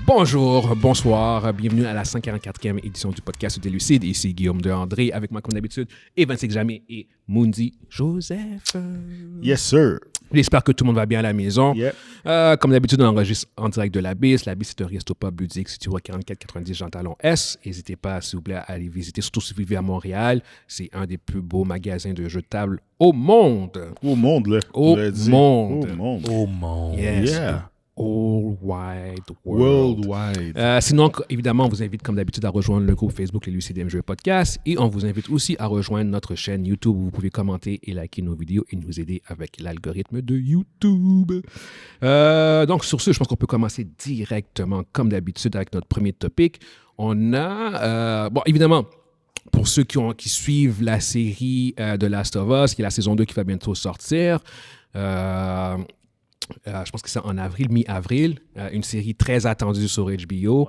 Bonjour, bonsoir, bienvenue à la 144e édition du podcast des Lucides. Ici Guillaume de André, avec moi comme d'habitude, Evan Jamé et Mundi Joseph. Yes, sir. J'espère que tout le monde va bien à la maison. Yep. Comme d'habitude, on enregistre en direct de l'Abysse. l'Abysse, c'est un resto-pub ludique situé au 4490 Jean Talon S. N'hésitez pas, s'il vous plaît, à aller visiter, surtout si vous vivez à Montréal. C'est un des plus beaux magasins de jeux de table au monde. Au monde, là. Au monde. Au monde. Au monde. Yes. Yeah. All wide world. Worldwide. Sinon, évidemment, on vous invite, comme d'habitude, à rejoindre le groupe Facebook Les Lucides MJE Podcast et on vous invite aussi à rejoindre notre chaîne YouTube où vous pouvez commenter et liker nos vidéos et nous aider avec l'algorithme de YouTube. Donc, sur ce, je pense qu'on peut commencer directement, comme d'habitude, avec notre premier topic. On a, bon, évidemment, pour ceux qui suivent la série de Last of Us, qui est la saison 2 qui va bientôt sortir, je pense que c'est en avril, mi-avril, une série très attendue sur HBO.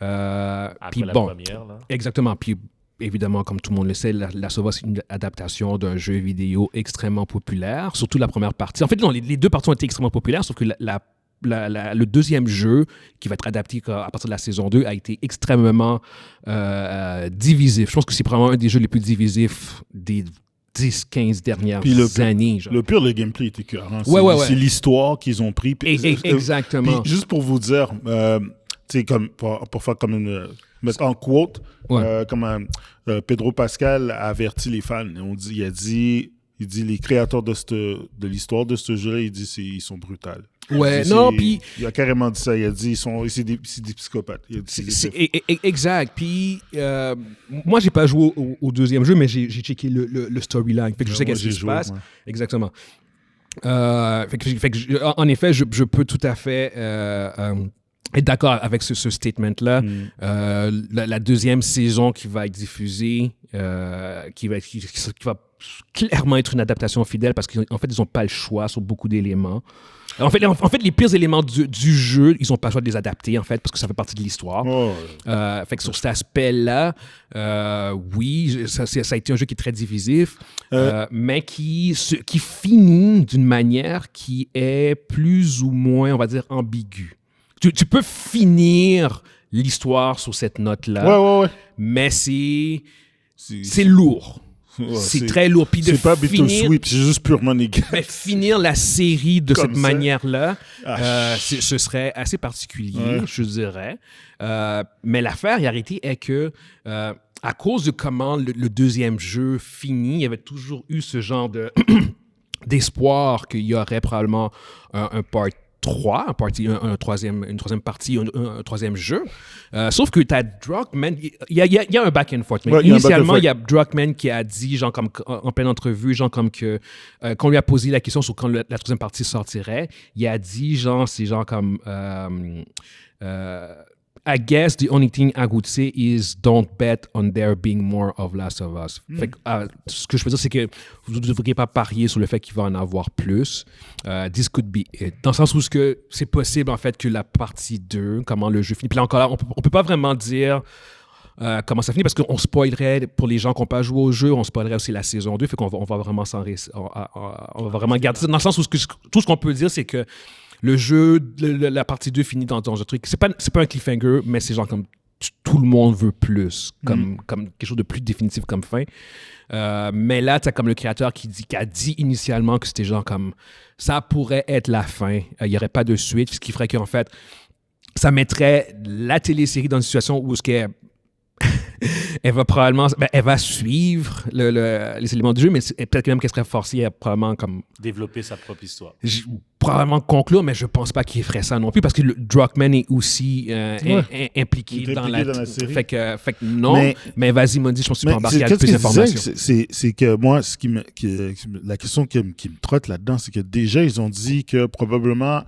Après la première, là. Exactement. Puis, évidemment, comme tout le monde le sait, Last of Us, c'est une adaptation d'un jeu vidéo extrêmement populaire, surtout la première partie. En fait, non, les deux parties ont été extrêmement populaires, sauf que le deuxième jeu, qui va être adapté à partir de la saison 2, a été extrêmement divisif. Je pense que c'est probablement un des jeux les plus divisifs des 10-15 dernières années. Genre. Le pire, le gameplay était écœurant. Ouais. C'est l'histoire qu'ils ont pris. Exactement. Puis, juste pour vous dire, comme, pour faire comme une... mettre en quote, comme Pedro Pascal a averti les fans. Il dit les créateurs de l'histoire de ce jeu-là, ils sont brutals. Ouais, non, puis... Il a carrément dit ça. Il a dit c'est des psychopathes. Exact. Puis, moi, j'ai pas joué au deuxième jeu, mais j'ai checké le storyline. Fait que je sais qu'est-ce qui se passe. Ouais. Exactement. En effet, je peux tout à fait... être d'accord avec ce statement-là. La deuxième saison qui va être diffusée, qui va clairement être une adaptation fidèle parce qu'en fait, ils n'ont pas le choix sur beaucoup d'éléments. En fait, les pires éléments du jeu, ils n'ont pas le choix de les adapter, en fait, parce que ça fait partie de l'histoire. Fait que sur cet aspect-là, oui, ça a été un jeu qui est très divisif, mais qui finit d'une manière qui est plus ou moins, on va dire, ambiguë. Tu peux finir l'histoire sur cette note-là, mais c'est lourd. C'est très lourd. Puis c'est pas bittersweet, c'est juste purement négatif. Mais finir la série de cette manière-là, ce serait assez particulier, je dirais. Mais l'affaire, en réalité, est que à cause de comment le deuxième jeu finit, il y avait toujours eu ce genre d'espoir qu'il y aurait probablement un part 3, une troisième partie, un troisième jeu. Sauf que tu as Druckmann, il y a un back and forth. Mais initialement, il y a Druckmann qui a dit, genre comme en pleine entrevue, genre comme que quand on lui a posé la question sur quand la troisième partie sortirait, il a dit, genre, c'est genre comme I guess the only thing I would say is don't bet on there being more of Last of Us. Fait que, ce que je peux dire, c'est que vous ne devriez pas parier sur le fait qu'il va en avoir plus. This could be it. Dans le sens où c'est possible, en fait, que la partie 2, comment le jeu finit. Puis là, encore là, on peut pas vraiment dire comment ça finit parce qu'on spoilerait, pour les gens qui n'ont pas joué au jeu, on spoilerait aussi la saison 2. Fait qu'on va vraiment on va vraiment garder ça. Dans le sens où tout ce qu'on peut dire, c'est que le jeu, la partie 2 finit dans un truc. C'est pas un cliffhanger, mais c'est genre comme tout le monde veut plus, comme quelque chose de plus définitif comme fin. Mais là, tu as comme le créateur qui a dit initialement que c'était genre comme ça pourrait être la fin. Il n'y aurait pas de suite, ce qui ferait qu'en fait, ça mettrait la télésérie dans une situation où elle va probablement, elle va suivre les éléments du jeu, mais peut-être même qu'elle serait forcée à probablement comme développer sa propre histoire. Probablement conclure, mais je pense pas qu'il ferait ça non plus parce que Druckmann est aussi impliqué dans la série. Fait que non, mais vas-y, Mondi, je pense que tu peux embarquer avec plus d'informations. C'est que moi, la question qui me trotte là-dedans, c'est que déjà, ils ont dit que probablement,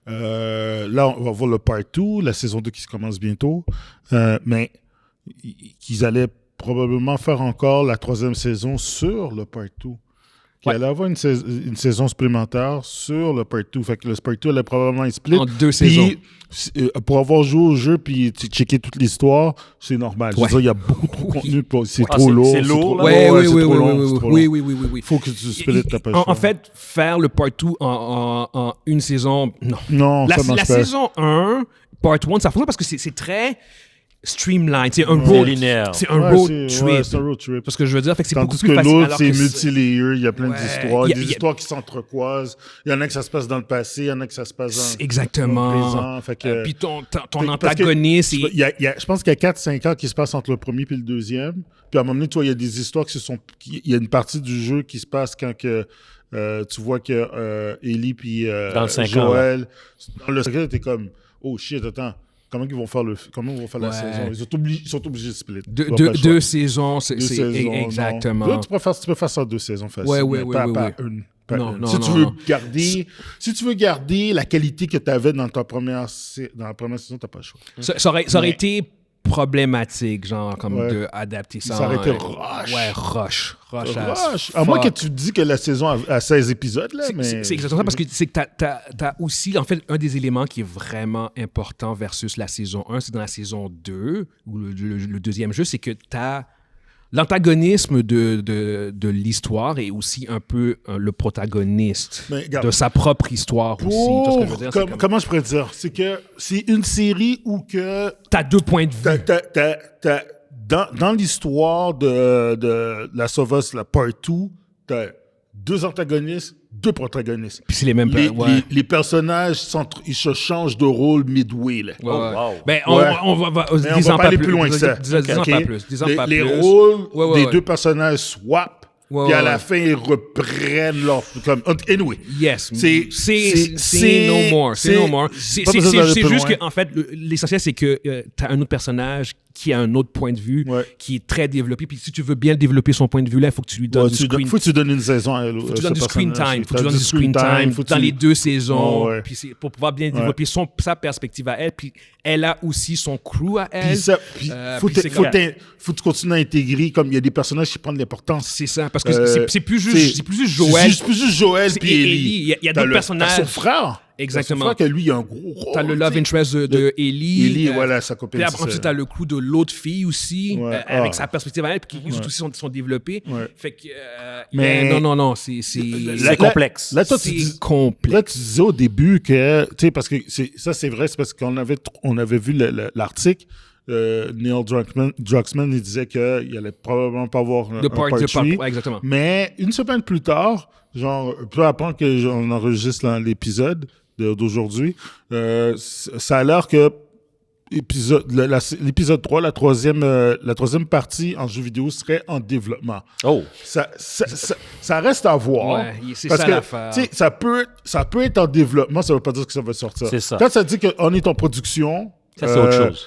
là, on va voir le part 2, la saison 2 qui se commence bientôt, mais qu'ils allaient probablement faire encore la troisième saison sur le part 2. Qu'il allait avoir une saison supplémentaire sur le part 2. Fait que le part 2 allait probablement être split. En 2 saisons. Pour avoir joué au jeu puis checker toute l'histoire, c'est normal. Je veux dire, il y a beaucoup trop de contenu. C'est trop lourd. C'est lourd. Oui. Il faut que tu splittes ta page. En fait, faire le part 2 en une saison, non. Non, la saison 1 Part 1, ça fonctionne parce que c'est très streamlined. C'est un C'est road, linéaire. c'est un Ouais, road trip. ouais, c'est un road trip. Parce que je veux dire, fait que c'est beaucoup Tandis plus que facile. l'autre, alors c'est que multi-layer, il y a plein Ouais, d'histoires. il y a- Des il y a- histoires qui s'entrecroisent. Il y en a que ça se passe dans le passé, il y en a que ça se passe dans le Exactement. présent. Fait que, Puis ton parce que antagoniste, il y a- je pense qu'il y a 4-5 ans qui se passe entre le premier et le deuxième. Puis à un moment donné, tu vois, il y a des histoires il y a une partie du jeu qui se passe quand que, tu vois que Ellie puis Dans le 5 Joël, dans le 5 ans, t'es comme, oh shit, attends. Comment ils vont faire la Ouais. saison? Ils sont obligés de split. deux, Ils ont deux- pas le choix. deux saisons, c'est 2 saisons, non. exactement. Là, tu peux faire ça en 2 saisons facile. Ouais, ouais, mais ouais, pas, ouais, pas ouais. une. Pas Non, une. non, si, non, tu veux non. si tu veux garder la qualité que tu avais dans la première saison, t'as pas le choix. Ça aurait Mais- été problématique, genre, comme Ouais. de adapter ça. Ça aurait été en- rush. Ouais, rush. Rush. À moins que tu te dis que la saison a 16 épisodes, là, mais... C'est exactement ça, parce que c'est que t'as aussi, en fait, un des éléments qui est vraiment important versus la saison 1, c'est dans la saison 2, ou le deuxième jeu, c'est que t'as l'antagonisme de l'histoire est aussi un peu le protagoniste Mais regarde, de sa propre histoire aussi. Tu vois ce que je veux dire? C'est comme- Comment je pourrais dire? C'est que c'est une série où que... T'as 2 points de vue. Dans l'histoire de La Sauveuse, la Part 2, t'as 2 antagonistes, 2 protagonistes. Puis c'est les mêmes... ouais. Les personnages, ils se changent de rôle midway, là. Ouais, Oh, ouais. wow. Ben, Ouais. on va Mais on disons va pas aller plus loin que ça. Disons Ok? pas plus. Disons pas Les plus. rôles Ouais, ouais, des ouais. 2 personnages swap, Ouais, puis à ouais, la ouais. fin, ils reprennent leur... Comme, anyway. Yes. C'est no more. C'est no more. pas besoin d'aller C'est plus juste loin. que, en fait, l'essentiel, c'est que tu as un autre personnage qui a un autre point de vue, Ouais. qui est très développé. Puis si tu veux bien développer son point de vue-là, il faut que tu lui donnes Ouais, du screen faut que tu donnes une saison à faut que tu donnes du screen time. Faut que tu donnes du screen time dans les 2 saisons. Oh, ouais. Puis c'est pour pouvoir bien développer sa perspective à elle. Puis elle a aussi son crew à elle. Puis faut puis c'est comme- que tu continues à intégrer, comme il y a des personnages qui prennent de l'importance. C'est ça. Parce que Euh, c'est plus juste Joël. C'est plus juste Joël C'est puis Ellie. Ellie. Il y a T'as d'autres personnages. T'as son frère. Exactement. T'as son frère que lui, il a un gros rôle. T'as le love tu sais. interest de Ellie. Ellie, voilà, sa copine. Puis après, c'est ensuite, ça. t'as le coup de l'autre fille aussi, Ouais. avec Ah. sa perspective à elle, puis qui aussi sont développés. Ouais. Fait que, Mais- non, c'est Là- complexe. Là, toi, tu dis- c'est complexe. Là, tu disais au début que, tu sais, parce que c'est vrai, c'est parce qu'on avait vu l'article. Neil Druckmann, il disait qu'il allait probablement pas avoir un part 3. Ouais, exactement. Mais une semaine plus tard, genre, peu après que on enregistre l'épisode d'aujourd'hui, ça a l'air que l'épisode 3, la troisième partie en jeu vidéo serait en développement. Oh. Ça reste à voir. Ouais, c'est parce ça que, l'affaire. tu sais, ça peut être en développement, ça veut pas dire que ça va sortir. C'est ça. Quand ça dit qu'on est en production... Ça, c'est autre chose.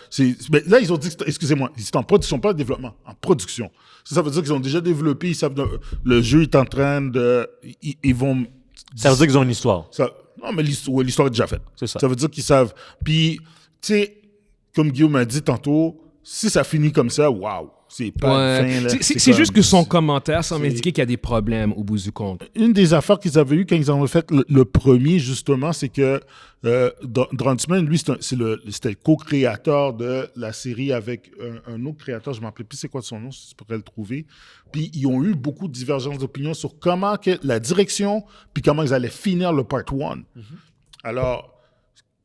Mais là, ils ont dit, excusez-moi, c'est en production, pas en développement, en production. Ça veut dire qu'ils ont déjà développé, ils savent, le jeu est en train de... Ils vont... Ça veut dire qu'ils ont une histoire. Non, mais l'histoire est déjà faite. C'est ça. Ça veut dire qu'ils savent. Puis, tu sais, comme Guillaume m'a dit tantôt, si ça finit comme ça, waouh, c'est pas Ouais. une fin, là. C'est juste comme- que son commentaire semble c'est- indiquer qu'il y a des problèmes au bout du compte. Une des affaires qu'ils avaient eues quand ils ont fait le premier, justement, c'est que Druckmann, lui, c'était le co-créateur de la série avec un autre créateur, je ne me rappelle plus c'est quoi son nom, si tu pourrais le trouver. Puis ils ont eu beaucoup de divergences d'opinion sur comment la direction, puis comment ils allaient finir le part 1. Alors,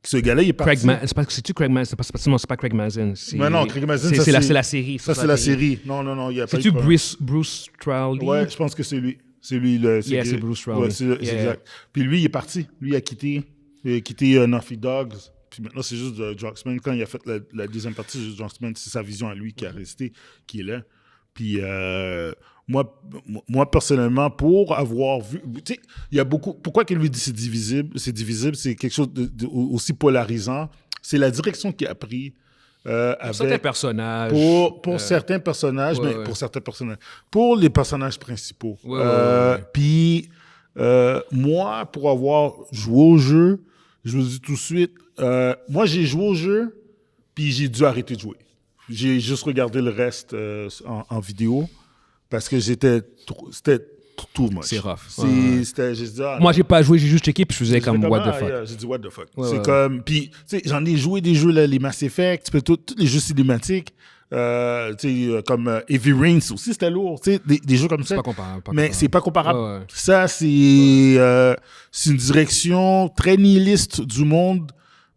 ce gars-là, il est parti. C'est-tu Craig Mazin? C'est pas Craig Mazin. Mais non, Craig Mazin, ça, c'est la série. Ça, c'est la série. Non, il y a pas C'est-tu eu de- Bruce Straley? Ouais, je pense que c'est lui. C'est lui. Yeah, c'est Bruce Straley. Ouais, c'est Yeah. exact. Puis lui, il est parti. Lui, il a quitté Naughty Dogs. Puis maintenant, c'est juste Druckmann. Quand il a fait la deuxième partie, c'est juste Druckmann. C'est sa vision à lui qui a resté, qui est là. Puis moi, personnellement, pour avoir vu... Tu sais, il y a beaucoup... Pourquoi qu'il lui dit c'est divisible? C'est divisible, c'est quelque chose aussi polarisant. C'est la direction qu'il a pris avec... Certains personnages. Pour certains personnages, ouais, mais ouais. pour certains personnages. Pour les personnages principaux. Ouais. Puis, moi, pour avoir joué au jeu, je vous dis tout de suite, moi, j'ai joué au jeu, puis j'ai dû arrêter de jouer. J'ai juste regardé le reste en vidéo, parce que c'était too much. C'est rough. J'ai dit, Moi, j'ai pas joué, j'ai juste checké, puis je faisais comme what the fuck. yeah, j'ai dit what the fuck. Ouais, c'est ouais. comme... Puis, tu sais, j'en ai joué des jeux, là, les Mass Effect, tu peux tous les jeux cinématiques, tu sais, comme Heavy Rain aussi, c'était lourd, tu sais, des jeux comme ça. C'est pas comparable. Mais c'est pas comparable. Ouais, ouais. Ça, c'est une direction très nihiliste du monde,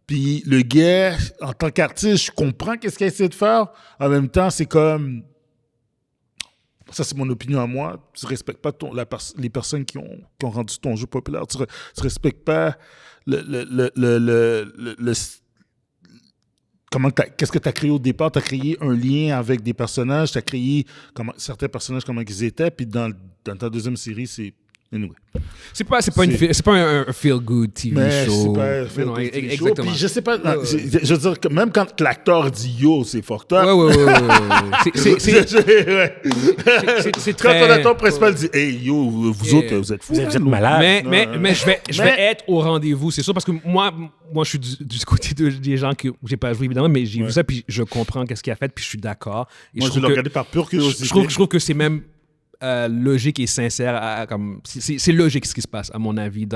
Puis le gars, en tant qu'artiste, je comprends qu'est-ce qu'il essaie de faire. En même temps, c'est comme... Ça, c'est mon opinion à moi. Tu respectes pas les personnes qui ont rendu ton jeu populaire. Tu respectes pas qu'est-ce que tu as créé au départ. Tu as créé un lien avec des personnages. Tu as créé certains personnages, comment ils étaient. Puis dans ta deuxième série, c'est... Anyway. C'est pas un feel-good TV Mais show. c'est pas un feel-good TV show. Exactement. Puis je sais pas, je veux dire, que même quand l'acteur dit yo, c'est fucked up. Ouais. C'est Quand très... ton acteur principal dit hey yo, vous autres, vous êtes fous. Vous êtes malades. Mais je vais être au rendez-vous, c'est sûr, parce que moi je suis du côté des gens que j'ai pas joué, évidemment, mais j'ai vu ça, puis je comprends qu'est-ce qu'il a fait, puis je suis d'accord. Et Moi, je l'ai regardé par pure curiosité. Je trouve que c'est même logique et sincère. C'est logique ce qui se passe, à mon avis.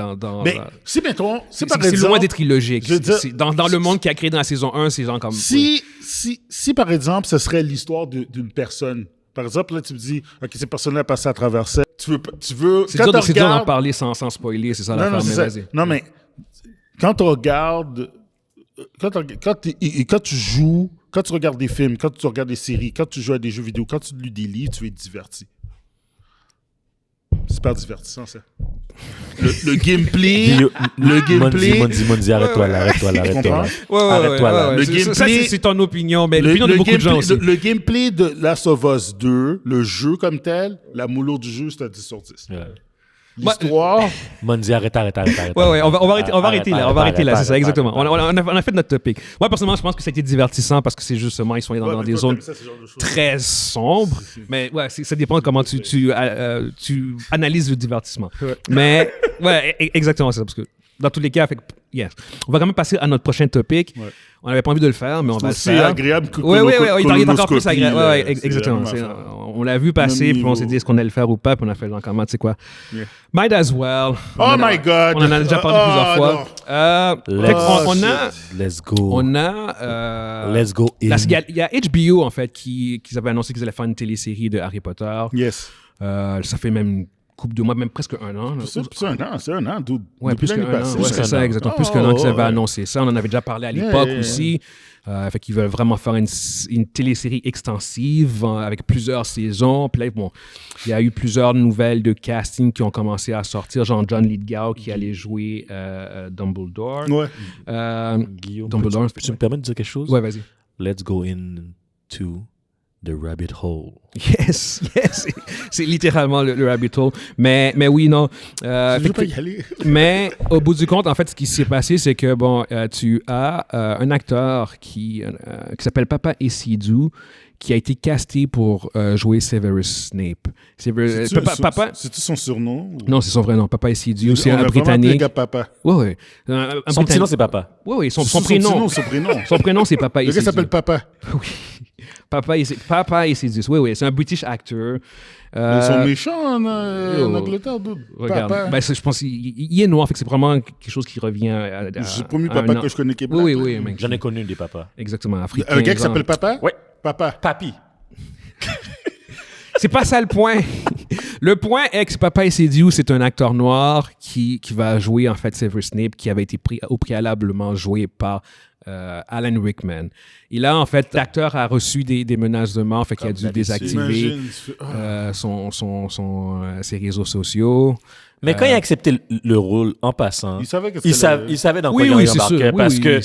Mais si, mettons, c'est loin d'être illogique. Dans le monde qui a créé dans la saison 1, c'est genre comme... Si, par exemple, ce serait l'histoire d'une personne, par exemple, là, tu me dis, OK, cette personne-là a passé à travers ça. Tu veux c'est dur d'en parler sans spoiler, c'est ça l'affaire, mais vas-y. Non, mais quand tu regardes... Quand tu joues, quand tu regardes des films, quand tu regardes des séries, quand tu joues à des jeux vidéo, quand tu lis des livres, tu es diverti. C'est super divertissant, ça. Le gameplay... Mondi, arrête-toi là. Arrête-toi là. Le gameplay... Ça, c'est ton opinion, mais l'opinion de beaucoup de gens aussi. Le gameplay de Last of Us 2, le jeu comme tel, la moulure du jeu, c'est un 10 sur 10. Ouais. L'histoire... Mondi, arrête. Ouais, on va arrêter là, c'est ça, exactement. On a fait notre topic. Moi, personnellement, je pense que ça a été divertissant parce que c'est justement, ils sont allés dans des zones très sombres. Mais ouais, ça dépend de comment tu analyses le divertissement. Mais ouais, exactement, c'est ça. Parce que dans tous les cas, yes. On va quand même passer à notre prochain topic. Ouais. On n'avait pas envie de le faire, mais on va le faire. C'est agréable que Oui, il est encore plus agréable. Ouais, exactement. On l'a vu passer, puis on s'est dit est-ce qu'on allait le faire ou pas, puis on a fait genre comment, tu sais quoi. Yeah. Might as well. Oh my God! On en a déjà parlé plusieurs fois. Let's go. On a... Let's go in. Il y a HBO, en fait, qui avaient annoncé qu'ils allaient faire une télésérie de Harry Potter. Yes. Ça fait même couple de mois, même presque un an. C'est un an, dude. Ouais, plus qu'un an. Ouais, c'est ça, exactement. Plus qu'un an qu'ils avaient annoncé ça. On en avait déjà parlé à l'époque aussi. Fait qu'ils veulent vraiment faire une télésérie extensive avec plusieurs saisons. Puis là, bon, il y a eu plusieurs nouvelles de casting qui ont commencé à sortir, genre John Lithgow qui allait jouer Dumbledore. Ouais. Guillaume, Dumbledore. Tu me permets de dire quelque chose? Ouais, vas-y. Let's go into the rabbit hole. Yes. C'est littéralement le rabbit hole. Mais oui, non. Je veux pas y aller. Mais au bout du compte, en fait, ce qui s'est passé, c'est que, bon, tu as un acteur qui s'appelle Papa Essidou, qui a été casté pour jouer Severus Snape. C'est-tu son surnom? Ou... Non, c'est son vrai nom. Papa Essidou, c'est un Britannique. Britannique. Gars, Papa. Oui. Son petit nom, c'est Papa. Oui, son prénom. Son prénom, c'est Papa Essidou. Le gars s'appelle Papa. Oui. Papa Essidou. Oui, c'est un British actor. Ils sont méchants en Angleterre, dude. Regarde, Papa. je pense qu'il est noir, fait que c'est vraiment quelque chose qui revient J'ai promis Papa que je connais Québec. Oui, mec. J'en ai connu des papas. Exactement, africain. Un gars qui s'appelle Papa? Oui. Papa. Papi. C'est pas ça le point. Le point est que Papa Essidou, c'est un acteur noir qui va jouer en fait Severus Snape, qui avait été préalablement joué par Alan Rickman. Et là, en fait, l'acteur a reçu des menaces de mort, fait qu'il a dû désactiver ses réseaux sociaux. Mais quand il a accepté le rôle en passant, il savait dans quoi il embarquait. Parce que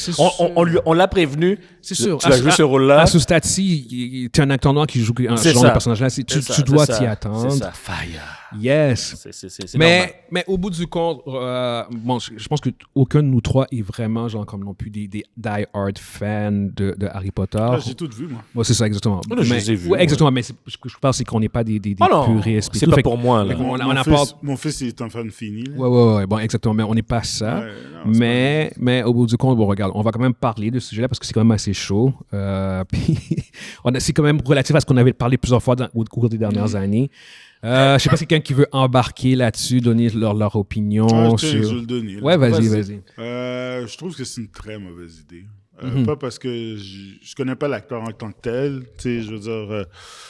on l'a prévenu. C'est sûr. Tu vas jouer ce rôle-là. À ce stade-ci, tu es un acteur noir qui joue un genre de personnage-là. Tu dois t'y attendre. C'est ça, fire. Yes. C'est mais au bout du compte, bon, je pense qu'aucun de nous trois est vraiment, genre, comme non plus des die-hard fans de Harry Potter. J'ai tout vu, moi. Ouais, c'est ça, exactement. Je les ai vus. Ouais, exactement, mais ce que je pense, c'est qu'on n'est pas des puristes. C'est pas pour moi, là. Mon fils est un fan fini. Ouais, bon, exactement, mais on n'est pas ça. Ouais, mais au bout du compte, bon, regarde, on va quand même parler de ce sujet-là parce que c'est quand même assez chaud. Puis, c'est quand même relatif à ce qu'on avait parlé plusieurs fois au cours des dernières années. Je sais pas si quelqu'un qui veut embarquer là-dessus, donner leur opinion. Je vais le donner. Ouais, vas-y. Je trouve que c'est une très mauvaise idée. Pas parce que je connais pas l'acteur en tant que tel. Tu sais, je veux dire,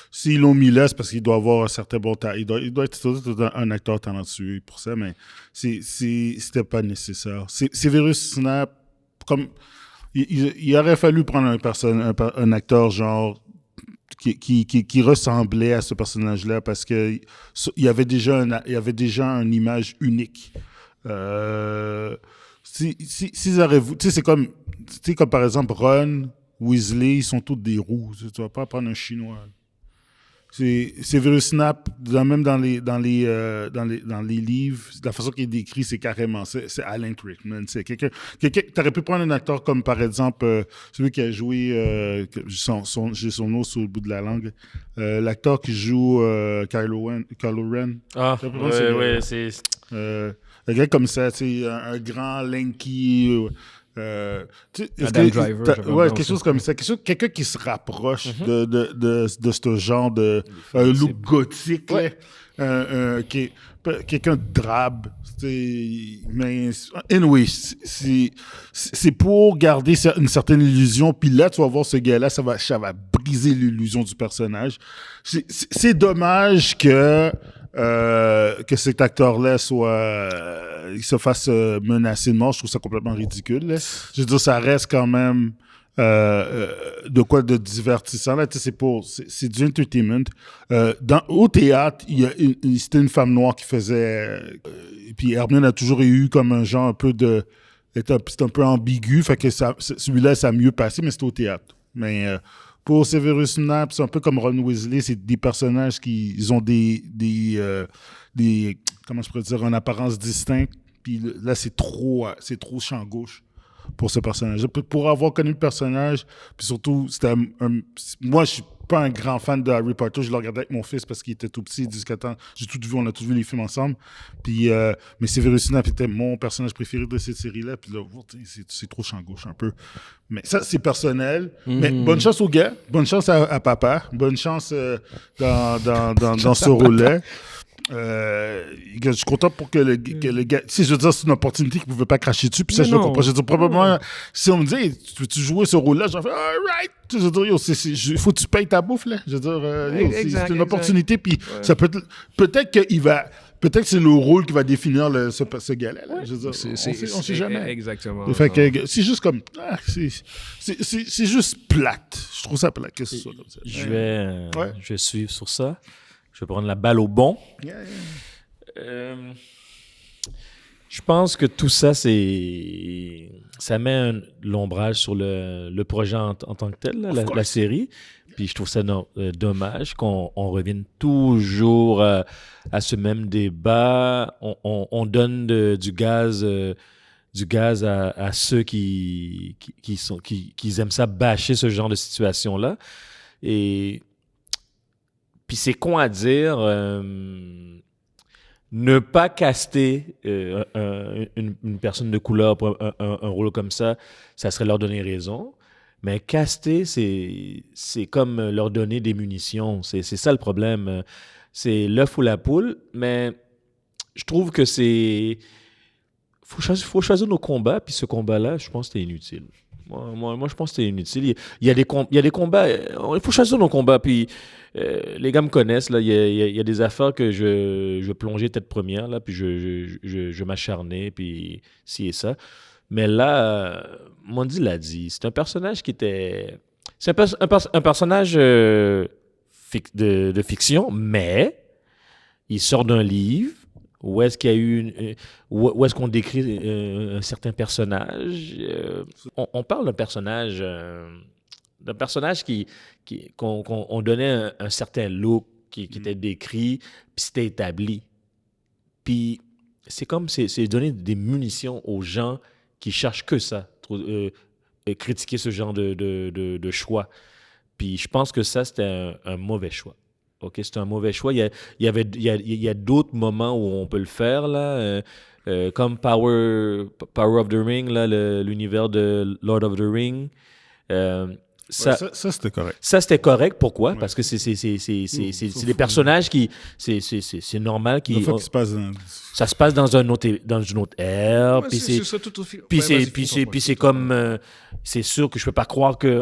s'ils l'ont mis là, c'est parce qu'il doit avoir un certain bon talent. Il doit être un acteur talentueux pour ça, mais c'était pas nécessaire. Severus Snape, comme... il aurait fallu prendre un acteur genre qui ressemblait à ce personnage-là parce que il y avait déjà une image unique. S'ils auraient, tu sais, c'est comme par exemple Ron, Weasley, ils sont tous des roux. Tu vas pas prendre un chinois. C'est Severus Snape, même dans les livres, la façon qu'il est décrit, c'est carrément, c'est Alan Rickman. C'est quelqu'un, t'aurais pu prendre un acteur comme, par exemple, celui qui a joué, j'ai son nom sur le bout de la langue, l'acteur qui joue Kylo Ren. Ah, ouais, c'est... Un gars comme ça, tu sais, un grand, lanky... Adam Driver. Ouais, quelque chose comme ça. Quelqu'un qui se rapproche de ce genre de look gothique. Ouais. Quelqu'un de drabe. Mais anyway, c'est pour garder une certaine illusion. Puis là, tu vas voir ce gars-là, ça va briser l'illusion du personnage. C'est dommage que cet acteur-là il se fasse menacer de mort. Je trouve ça complètement ridicule. Là. Je veux dire, ça reste quand même de quoi de divertissant. Là, c'est du entertainment. Au théâtre, c'était une femme noire qui faisait... et puis Hermione a toujours eu comme un genre un peu de... C'est un peu ambigu, fait que celui-là, ça a mieux passé, mais c'était au théâtre. Mais... pour Severus Snape, c'est un peu comme Ron Weasley, c'est des personnages qui ont des comment je pourrais dire, une apparence distincte. Puis là, c'est trop champ gauche pour ce personnage. Pour avoir connu le personnage, puis surtout, moi, je suis pas un grand fan de Harry Potter. Je le regardais avec mon fils parce qu'il était tout petit, 17 ans. On a tous vu les films ensemble. Puis, mais Severus Snape était mon personnage préféré de cette série-là. Puis là, c'est trop champ gauche un peu. Mais ça, c'est personnel. Mais bonne chance au gars. Bonne chance à papa. Bonne chance dans ce rôle-là. Je suis content pour que le gars... Si je veux dire, c'est une opportunité qu'il ne pouvait pas cracher dessus, puis ça, je le comprends. Je veux dire, probablement, si on me dit, tu jouer ce rôle-là, j'en fais, all right! Je veux dire, il faut que tu payes ta bouffe, là. Je veux dire, c'est une opportunité, puis ça peut-être qu'il va... Peut-être que c'est le rôle qui va définir ce gars-là. Là. Je veux dire, on sait jamais. Exactement. Fait que c'est juste comme... c'est juste plate. Je trouve ça plate que ce soit comme ça. Je vais suivre sur ça. Je vais prendre la balle au bon. Je pense que tout ça, ça met l'ombrage sur le projet en tant que tel, la série. Puis je trouve ça dommage qu'on revienne toujours à ce même débat. On donne du gaz à ceux qui aiment ça bâcher ce genre de situation-là. Et puis c'est con à dire, ne pas caster une personne de couleur pour un rôle comme ça serait leur donner raison. Mais caster, c'est comme leur donner des munitions. C'est ça le problème. C'est l'œuf ou la poule. Mais je trouve que faut choisir nos combats. Puis ce combat-là, je pense que c'était inutile. Moi, je pense que c'était inutile. Il y a des combats. Il faut choisir nos combats. Puis les gars me connaissent. Là, il y a des affaires que je plongeais tête première. Là, puis je m'acharnais. Puis ci et ça. Mais là, Mondi l'a dit. C'est un personnage qui était... C'est un personnage de fiction, mais il sort d'un livre. Où est-ce qu'il y a eu où est-ce qu'on décrit un certain personnage? On parle d'un personnage qu'on donnait un certain look qui était décrit, puis c'était établi. Puis c'est comme c'est donner des munitions aux gens qui cherchent que ça, critiquer ce genre de choix. Puis je pense que ça, c'était un mauvais choix. OK, c'est un mauvais choix. Il y a d'autres moments où on peut le faire, là, comme Power of the Ring, là, l'univers de Lord of the Ring. Ça, c'était correct. Ça, c'était correct. Pourquoi? Ouais. Parce que c'est des personnages qui... C'est normal. Ça se passe dans une autre ère. Puis c'est comme... c'est sûr que je peux pas croire que...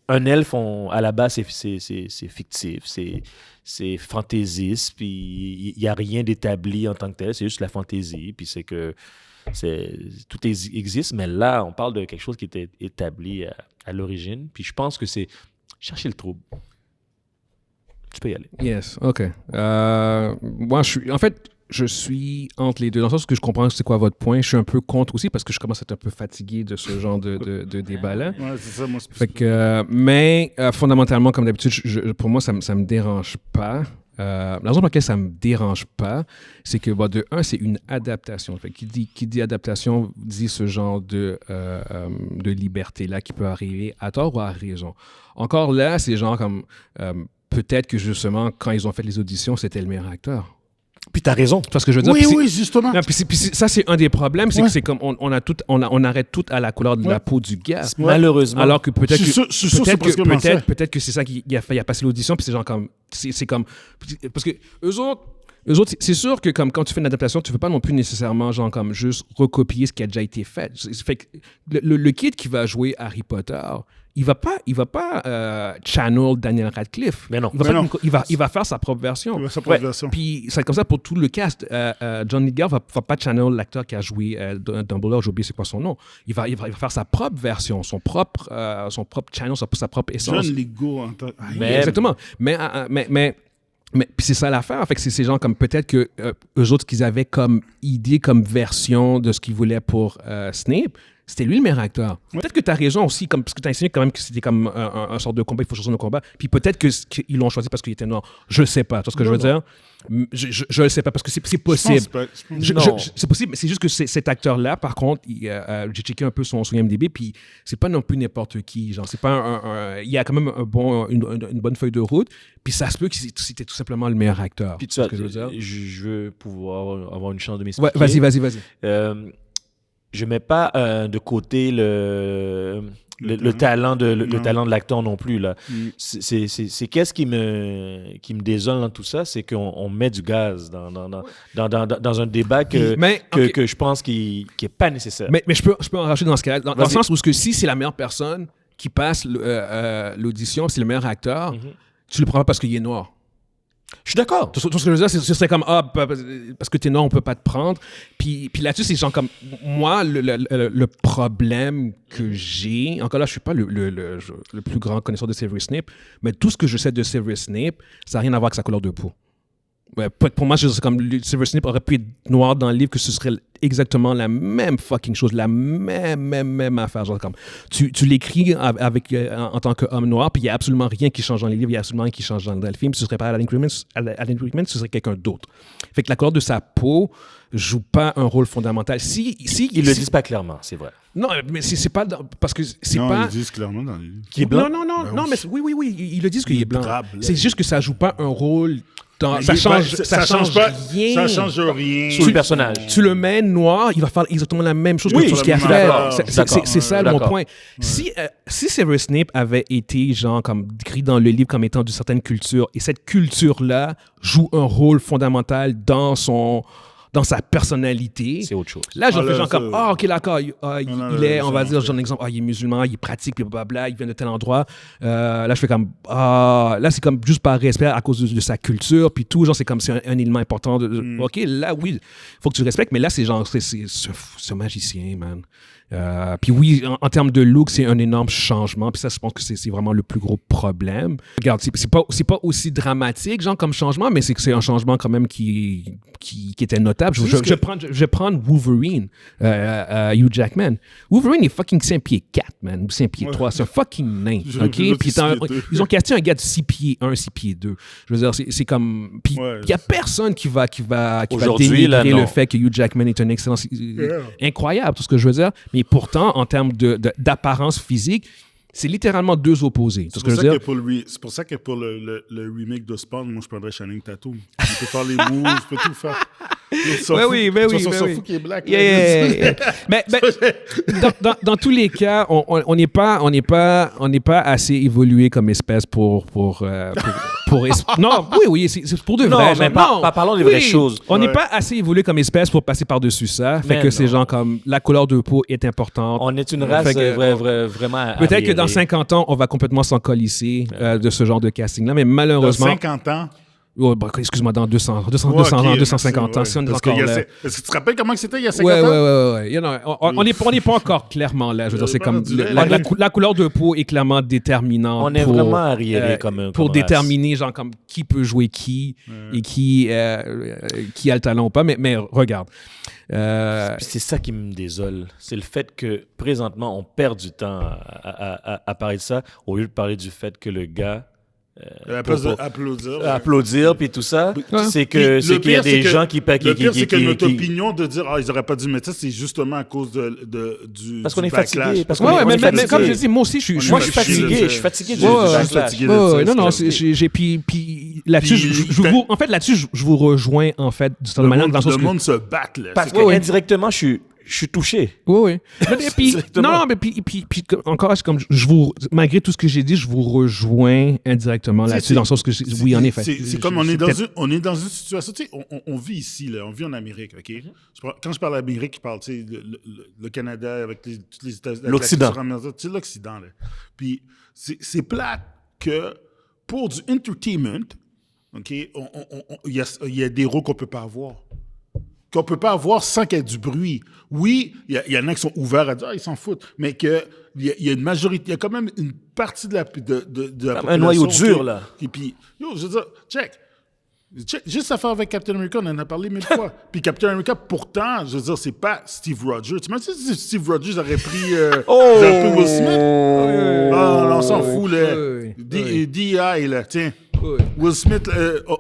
un elfe, à la base, c'est fictif, c'est fantaisiste, puis il n'y a rien d'établi en tant que tel, c'est juste la fantaisie, puis c'est que tout existe, mais là, on parle de quelque chose qui était établi à l'origine, puis je pense que c'est chercher le trouble. Tu peux y aller. Yes, OK. Moi, je suis entre les deux. Dans le sens que je comprends c'est quoi votre point. Je suis un peu contre aussi parce que je commence à être un peu fatigué de ce genre de débat-là. Ouais, c'est ça, moi, c'est Fait que, mais fondamentalement, comme d'habitude, pour moi, ça me dérange pas. La raison pour laquelle ça me dérange pas, c'est que de un, c'est une adaptation. Fait qui dit adaptation dit ce genre de liberté-là qui peut arriver à tort ou à raison. Encore là, c'est genre comme peut-être que justement, quand ils ont fait les auditions, c'était le meilleur acteur. Puis t'as raison. Tu vois ce que je veux dire? Oui, justement. Non, puis ça, c'est un des problèmes, c'est que c'est comme on arrête tout à la couleur de la peau du gars. Malheureusement. Alors que peut-être que peut-être que c'est ça qui a passé l'audition, puis c'est genre comme c'est comme parce que eux autres, c'est sûr que comme quand tu fais une adaptation, tu ne veux pas non plus nécessairement genre comme juste recopier ce qui a déjà été fait. Fait que le kid qui va jouer Harry Potter, il va pas channel Daniel Radcliffe. Mais non. Il va faire sa propre version. Il va faire sa propre version. Puis c'est comme ça pour tout le cast. John Lithgow va pas channel l'acteur qui a joué Dumbledore, j'ai oublié c'est quoi son nom. Il va faire sa propre version, son propre channel, sa propre essence. John Lithgow. Exactement. Mais puis c'est ça l'affaire. Fait que c'est ces gens comme peut-être que eux autres qu'ils avaient comme idée, comme version de ce qu'ils voulaient pour Snape, c'était lui le meilleur acteur. Ouais. Peut-être que tu as raison aussi, parce que tu as insinué quand même que c'était comme un sort de combat, il faut choisir un combat. Puis peut-être qu'ils l'ont choisi parce qu'il était noir. Je sais pas. Tu vois ce que je veux dire? Je le sais pas parce que c'est possible. C'est possible, mais c'est juste que cet acteur-là, par contre, j'ai checké un peu son IMDb, puis c'est pas non plus n'importe qui. Genre, c'est pas il y a quand même une bonne feuille de route, puis ça se peut que c'était tout simplement le meilleur acteur. Puis tu vois, je veux pouvoir avoir une chance de m'expliquer. Ouais, vas-y. Je mets pas de côté le talent de l'acteur non plus là. C'est qu'est-ce qui me désole dans tout ça, c'est qu'on met du gaz dans un débat que je pense qui est pas nécessaire. Mais je peux en rajouter dans ce cas-là, dans le sens où si c'est la meilleure personne qui passe l'audition, c'est le meilleur acteur, tu le prends pas parce qu'il est noir. Je suis d'accord. Tout ce que je veux dire, ce serait comme parce que t'es noir, on peut pas te prendre. Puis là-dessus, c'est genre comme moi, le problème que j'ai. Encore là, je suis pas le plus grand connaisseur de Severus Snape, mais tout ce que je sais de Severus Snape, ça n'a rien à voir avec sa couleur de peau. Ouais, pour moi, c'est comme Severus Snape aurait pu être noir dans le livre, que ce serait exactement la même fucking chose, la même affaire. Genre comme tu l'écris en tant qu'homme noir, puis il n'y a absolument rien qui change dans les livres, il n'y a absolument rien qui change dans le film. Ce serait pas Alan Rickman, ce serait quelqu'un d'autre. Fait que la couleur de sa peau joue pas un rôle fondamental. Ils le disent pas clairement, c'est vrai. Non, mais c'est pas parce que c'est non, pas. Ils le disent clairement dans les livres. Qui est blanc. Non, mais oui, ils le disent qu'il est blanc. C'est juste que ça joue pas un rôle. Ça change rien. Ça change rien. Sur le personnage. Tu le mets noir, il va faire exactement la même chose que tout ce qu'il a fait. C'est ça mon point. Si Severus Snape avait été genre comme décrit dans le livre comme étant d'une certaine culture, et cette culture-là joue un rôle fondamental dans sa personnalité. C'est autre chose. Là, je fais genre comme, ok, d'accord, il est, on va dire, genre, exemple, il est musulman, il est pratique, puis blablabla, il vient de tel endroit. Là, je fais comme, là, c'est comme juste par respect à cause de sa culture, puis tout, genre, c'est comme, c'est un élément important. Ok, là, oui, il faut que tu respectes, mais là, c'est genre, c'est ce magicien, man. Puis oui, en termes de look, c'est un énorme changement. Puis ça, je pense que c'est vraiment le plus gros problème. Regarde, c'est pas aussi dramatique, genre, comme changement, mais c'est que c'est un changement quand même qui était notable. Je vais prendre Wolverine, Hugh Jackman. Wolverine est fucking 5 pieds 4, man, ou 5 pieds 3. C'est un fucking nain, OK? Puis ils ont casté un gars de 6 pieds 1, 6 pieds 2. Je veux dire, c'est comme... Puis il y a personne qui va dénigrer le fait que Hugh Jackman est un excellent... Incroyable, tout ce que je veux dire. Mais pourtant, en termes d'apparence physique, c'est littéralement deux opposés. C'est pour ça que pour le remake de Spawn, moi, je prendrais Channing Tatum. Il peut faire les moves, il peut tout faire. oui. S'en fout qu'il est black. Yeah. Mais dans tous les cas, on n'est pas assez évolué comme espèce pour non, oui, c'est pour de vrai. Non, mais parlons des vraies choses. On n'est pas assez évolué comme espèce pour passer par-dessus ça. Fait que ces gens comme la couleur de peau est importante. On est une race vraiment. Peut-être que dans 50 ans, on va complètement s'en colisser de ce genre de casting-là, mais malheureusement. Dans 50 ans. Oh, excuse-moi, dans 200 ans, 250 ans, si on est encore là. Est-ce que tu te rappelles comment c'était il y a 50 ans? Ouais. You know, on n'est pas encore clairement là. Je veux dire, c'est comme la couleur de peau est clairement déterminante. On est vraiment arriéré comme pour déterminer genre comme qui peut jouer qui et qui a le talent ou pas. Mais regarde. C'est ça qui me désole. C'est le fait que présentement on perd du temps à parler de ça au lieu de parler du fait que le gars à la place d'applaudir puis tout ça, c'est qu'il y a des gens qui le pire, c'est que notre opinion de dire ils auraient pas dû mettre ça, c'est justement à cause du parce qu'on est backlash. fatigué. Mais comme je dis, moi aussi, je suis fatigué. Je suis fatigué du backlash. Non, j'ai puis là-dessus, je vous rejoins en fait d'une certaine manière. Le monde se bat là. Parce que indirectement, je suis touché. Oui. Puis, non, mais puis encore, comme malgré tout ce que j'ai dit, je vous rejoins indirectement là-dessus, dans le sens que, oui, en effet. C'est comme on est dans une situation, tu sais, on vit ici, là, on vit en Amérique, OK? Quand je parle d'Amérique, je parle, tu sais, le Canada avec tous les États-Unis. L'Occident. C'est l'Occident, là. Puis c'est plate que pour du entertainment, OK, il y a des rôles qu'on peut pas avoir. Qu'on peut pas avoir sans qu'il y ait du bruit. Oui, il y en a qui sont ouverts à dire ils s'en foutent, mais qu'il y a une majorité, il y a quand même une partie de la population. Un noyau dur, là. Et puis, je veux dire, check. Juste à faire avec Captain America, on en a parlé 1000 fois. Puis Captain America, pourtant, je veux dire, c'est pas Steve Rogers. Tu m'as dit si Steve Rogers aurait pris Will Smith? On s'en fout, là. D.I., là, tiens. Will Smith,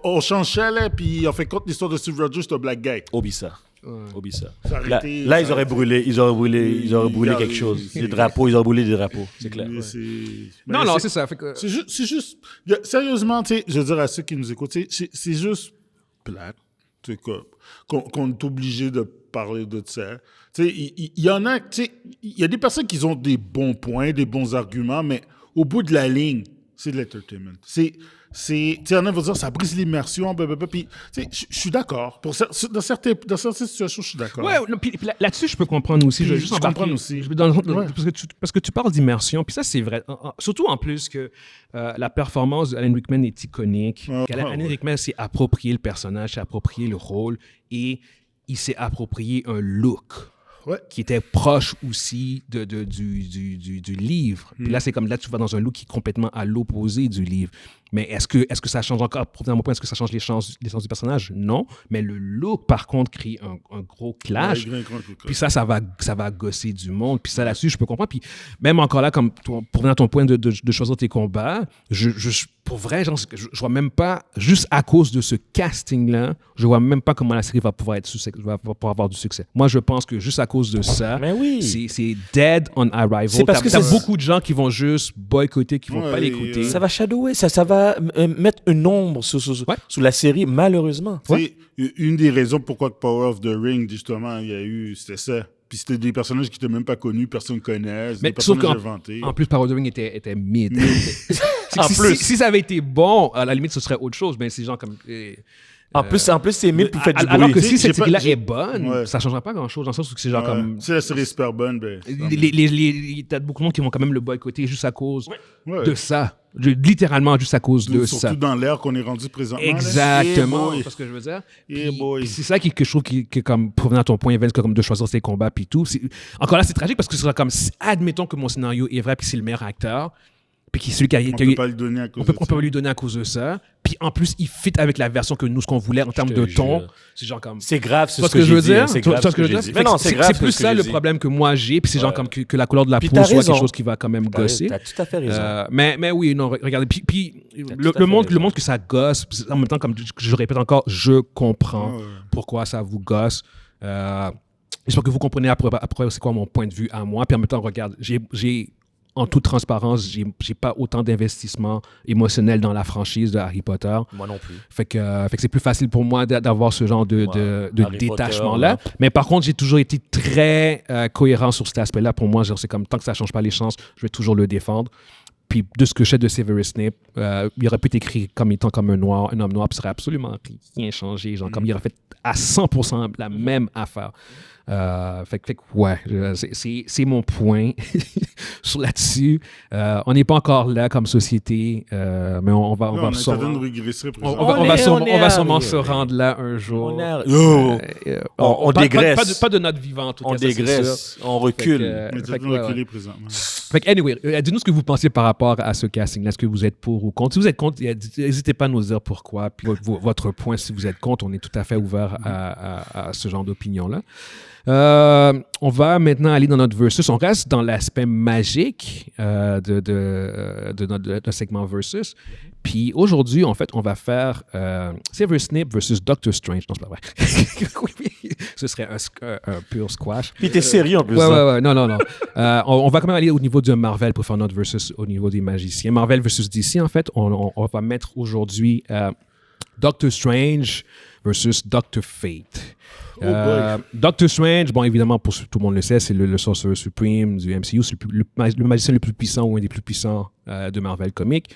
on change ça, là, puis on fait compte l'histoire de Steve Rogers, c'est un black guy. Oublie ça. Là, ils auraient brûlé quelque chose. Des drapeaux, ils auraient brûlé des drapeaux, c'est clair. Non, c'est ça. C'est juste, sérieusement, tu sais, je veux dire à ceux qui nous écoutent, c'est juste plate, tu sais, qu'on est obligé de parler de ça. Tu sais, il y en a, tu sais, il y a des personnes qui ont des bons points, des bons arguments, mais au bout de la ligne, c'est de l'entertainment. Tu sais, il y en a qui vont dire ça brise l'immersion, blablabla. Puis, tu sais, je suis d'accord. Dans certaines situations, je suis d'accord. Ouais, puis là-dessus, je peux comprendre aussi. Je comprends aussi. Parce que tu parles d'immersion, puis ça, c'est vrai. Surtout en plus que la performance d'Alan Rickman est iconique. Alan Rickman s'est approprié le personnage, s'est approprié le rôle, et il s'est approprié un look. Ouais. Qui était proche aussi du livre. Puis là, c'est comme là, tu vas dans un look qui est complètement à l'opposé du livre. Mais est-ce que ça change encore, pour dire mon point, est-ce que ça change les sens du personnage? Non. Mais le look, par contre, crée un gros clash. Puis ça va gosser du monde. Puis ça, là-dessus, je peux comprendre. Puis même encore là, comme pour venir à ton point de choisir tes combats, pour vrai, je vois même pas, juste à cause de ce casting-là, je vois même pas comment la série va pouvoir avoir du succès. Moi, je pense que juste à cause de ça, c'est dead on arrival. C'est parce que t'as beaucoup de gens qui vont juste boycotter, qui vont pas l'écouter. Ça va shadower, ça va mettre une ombre sous la série, malheureusement. Ouais. Une des raisons pourquoi Power of the Ring, justement, il y a eu, c'était ça. Puis c'était des personnages qui n'étaient même pas connus, personne ne connaît, des personnages inventés. En plus, Power of the Ring était mid. Si ça avait été bon, à la limite, ce serait autre chose, mais c'est genre comme... En plus, c'est mid pour faire du bruit. Alors que si cette série-là est bonne, ça ne changera pas grand-chose, dans le sens où c'est genre comme... Si la série est super bonne, t'as beaucoup de monde qui vont quand même le boycotter juste à cause de ça. Littéralement juste à cause de ça. Surtout dans l'ère qu'on est rendu présentement. Exactement, c'est ce que je veux dire. Puis c'est ça que je trouve qui comme, pour venir à ton point, Vince, comme de choisir ses combats puis tout. Encore là, c'est tragique parce que ce sera comme, admettons que mon scénario est vrai puis c'est le meilleur acteur, puis qui est celui qui a... On peut pas lui donner à cause de ça. On peut pas lui donner à cause de ça. Puis en plus, il fit avec la version que nous, ce qu'on voulait en termes de ton. C'est genre comme... C'est grave, c'est ce que je veux dire. C'est grave, ce que j'ai dit. Mais non, c'est grave. C'est plus ça le problème que moi j'ai. Puis c'est genre comme que la couleur de la peau soit quelque chose qui va quand même gosser. T'as tout à fait raison. Mais oui, non, regardez. Puis le monde que ça gosse, en même temps, comme je répète encore, je comprends pourquoi ça vous gosse. J'espère que vous comprenez après c'est quoi mon point de vue à moi. Puis en même temps, regarde, j'ai en toute transparence, j'ai pas autant d'investissement émotionnel dans la franchise de Harry Potter. Moi non plus. Fait que c'est plus facile pour moi d'avoir ce genre de Harry détachement-là. Potter, Mais par contre, j'ai toujours été très cohérent sur cet aspect-là. Pour moi, genre, c'est comme tant que ça ne change pas les chances, je vais toujours le défendre. Puis de ce que je sais de Severus Snape, il aurait pu être écrit comme étant comme un homme noir, puis ça aurait absolument rien changé. Genre, comme il aurait fait à 100% la même affaire. Fait que ouais, c'est mon point sur là-dessus. On n'est pas encore là comme société, mais on va On est en sûrement, train de régresser présentement. on va sûrement arrivé. se rendre là un jour. On Pas- dégraisse. pas de notre vivant, en tout cas. On ça, c'est sûr. dégraisse, on recule. On est en Fait train que, de ouais, reculer ouais. présentement. Fait que, anyway, dites-nous ce que vous pensez par rapport à ce casting-là. Est-ce que vous êtes pour ou contre? Si vous êtes contre, n'hésitez pas à nous dire pourquoi. Puis votre point, si vous êtes contre, on est tout à fait ouvert à ce genre d'opinion-là. On va maintenant aller dans notre versus. On reste dans l'aspect magique de notre segment versus. Puis aujourd'hui, en fait, on va faire Severus Snape versus Doctor Strange. Non, c'est pas vrai. Ce serait un pur squash. Puis t'es sérieux en plus. Ouais. Non. On va quand même aller au niveau de Marvel pour faire notre versus au niveau des magiciens. Marvel versus DC, en fait, on va mettre aujourd'hui Doctor Strange versus Doctor Fate. Doctor Strange, bon, évidemment, pour tout le monde le sait, c'est le Sorcerer Supreme du MCU. C'est le magicien le plus puissant ou un des plus puissants de Marvel Comics.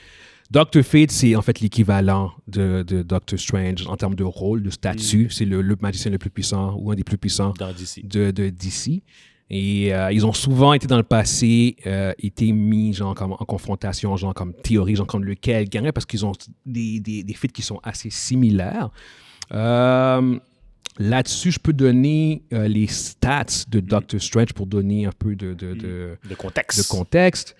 Doctor Fate, c'est en fait l'équivalent de Doctor Strange en termes de rôle, de statut. C'est le magicien le plus puissant ou un des plus puissants Dans DC. de DC. Et ils ont souvent été dans le passé, été mis genre comme en confrontation, genre comme théorie, genre comme lequel gagnerait parce qu'ils ont des feats qui sont assez similaires. Là-dessus, je peux donner les stats de Doctor Strange pour donner un peu de contexte.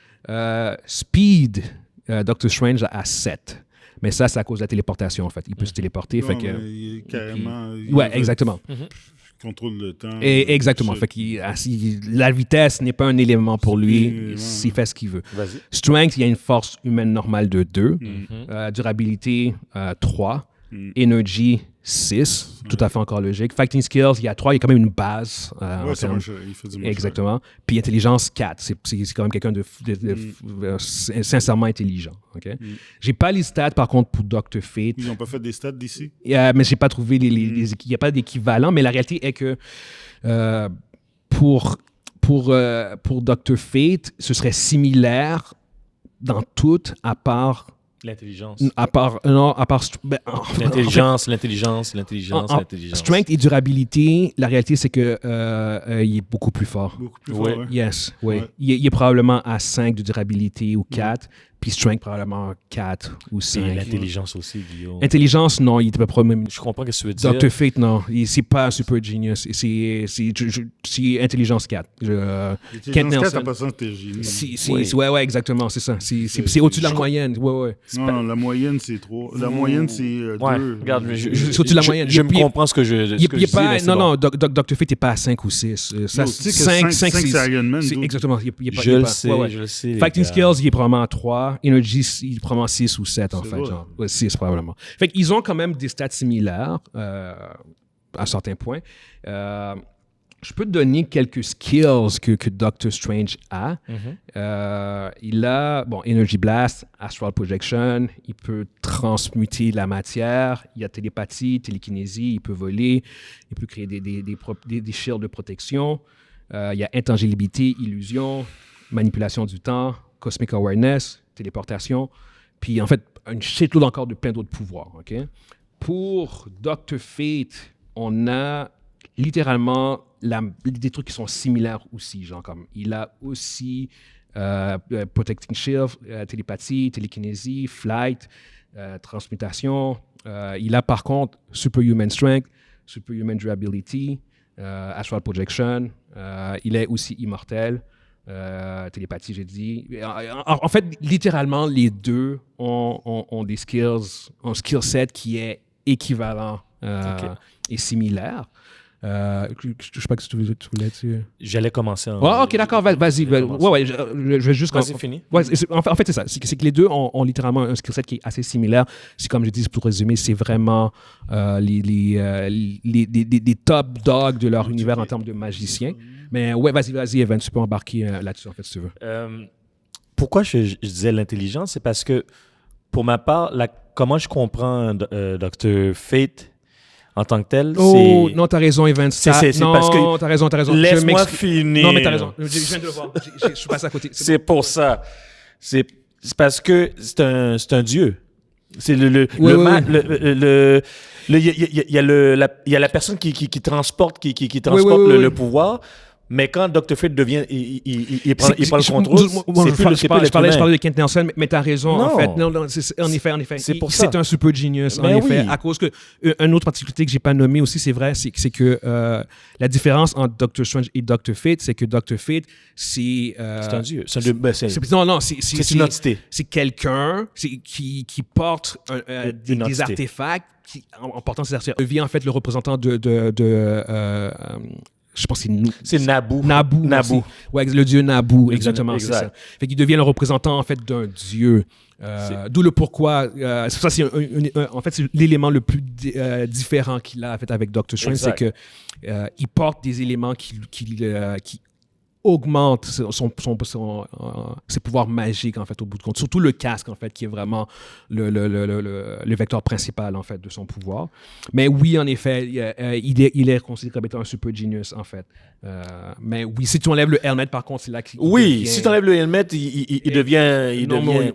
Speed, Doctor Strange a 7. Mais ça, c'est à cause de la téléportation, en fait. Il peut se téléporter. Non, fait que, mais il est carrément. ouais, exactement. Contrôle le temps. Et exactement. Fait qu'il, la vitesse n'est pas un élément pour lui. Il fait ce qu'il veut. Vas-y. Strength, il y a une force humaine normale de 2. Durabilité, 3. Energy, 6. Tout à fait encore logique. Fighting skills, il y a 3. Il y a quand même une base. Ouais, ça marche. Il fait du marche. Exactement. Puis intelligence, 4. C'est quand même quelqu'un de sincèrement intelligent. Okay? J'ai pas les stats, par contre, pour Doctor Fate. Ils n'ont pas fait des stats d'ici? Mais j'ai pas trouvé il n'y a pas d'équivalent. Mais la réalité est que pour Doctor Fate, ce serait similaire dans tout, à part L'intelligence. L'intelligence. Strength et durabilité, la réalité, c'est que il est beaucoup plus fort. Beaucoup plus fort, ouais. Yes, oui. Ouais. Il est probablement à 5 de durabilité ou 4, puis Strength probablement 4 ou 5. Et l'intelligence aussi, Guillaume. Intelligence, non, il était pas même. Je comprends ce que tu veux dire. Dr. Fate, non. C'est pas un super genius. C'est intelligence 4. Kent Nelson. Pas ça, t'es génie. Ouais, exactement, c'est ça. C'est au-dessus de la moyenne. Ouais. Non, la moyenne, c'est 3. La moyenne, c'est 2. Regarde, c'est au-dessus de la moyenne. Je me comprends ce que je dis. Non, Dr. Fate n'est pas à 5 ou 6. 5, c'est Iron Man. Exactement. Je le sais. Fighting skills, il est probablement à 3. Energy, il est probablement 6 ou 7, en fait. Genre. Ouais, 6, probablement. Fait qu'ils ont quand même des stats similaires à certains points. Je peux te donner quelques skills que Doctor Strange a. Il a, Energy Blast, Astral Projection, il peut transmuter la matière, il y a télépathie, télékinésie, il peut voler, il peut créer des shields de protection, il y a intangibilité, illusion, manipulation du temps, Cosmic Awareness, téléportation, puis en fait, une shitload encore de plein d'autres pouvoirs. Okay? Pour Doctor Fate, on a littéralement des trucs qui sont similaires aussi, genre comme il a aussi Protecting Shield, télépathie, télékinésie, flight, transmutation. Il a par contre Superhuman Strength, Superhuman Durability, Astral Projection. Il est aussi immortel. Télépathie, j'ai dit. En fait, littéralement, les deux ont des skills, un skill set qui est équivalent et similaire. Je ne sais pas si tu voulais dire. J'allais commencer. Ok, d'accord, vas-y. Je vais juste. Vas-y, fini. Ouais, en fait, c'est ça. C'est que les deux ont littéralement un skill set qui est assez similaire. C'est comme je dis, pour résumer, c'est vraiment les top dogs de leur univers en termes de magiciens. Mais ouais, vas-y, Evan, tu peux embarquer là-dessus, en fait, si tu veux. pourquoi je disais l'intelligence, c'est parce que, pour ma part, comment je comprends Dr. Fate en tant que tel, Oh, non, t'as raison, Evans. c'est Non, parce que- t'as raison. Laisse-moi finir. Non, mais t'as raison. Je viens de le voir. Je suis passé à côté. C'est pour ça. C'est parce que c'est un dieu. C'est il y a la personne qui transporte le pouvoir. Mais quand Dr. Fate devient, il prend le contrôle. Je parlais de Kent Nelson, mais t'as raison, Non. en fait. Non, en effet. C'est pour ça. C'est un super genius, en Mais effet. oui. À cause que, une autre particularité que j'ai pas nommée aussi, c'est vrai, c'est que la différence entre Dr. Strange et Dr. Fate, c'est que Dr. Fate, c'est un dieu. C'est une une entité. C'est quelqu'un qui porte des entité. artefacts, en portant ces artefacts, devient en fait le représentant je pense que C'est Nabu. Nabu. Nabu. Merci. Ouais, le dieu Nabu, exactement. Exact. C'est ça. Fait qu'il devient le représentant en fait d'un dieu. D'où le pourquoi. Ça, c'est en fait, c'est l'élément le plus différent qu'il a en fait avec Doctor Strange, c'est que il porte des éléments qui augmente ses pouvoirs magiques en fait au bout de compte, surtout le casque en fait qui est vraiment le vecteur principal en fait de son pouvoir. Mais oui, en effet, il est considéré comme étant un super genius en fait. Mais oui, si tu enlèves le helmet par contre, c'est là qu'il Oui, devient... si tu enlèves le helmet, il devient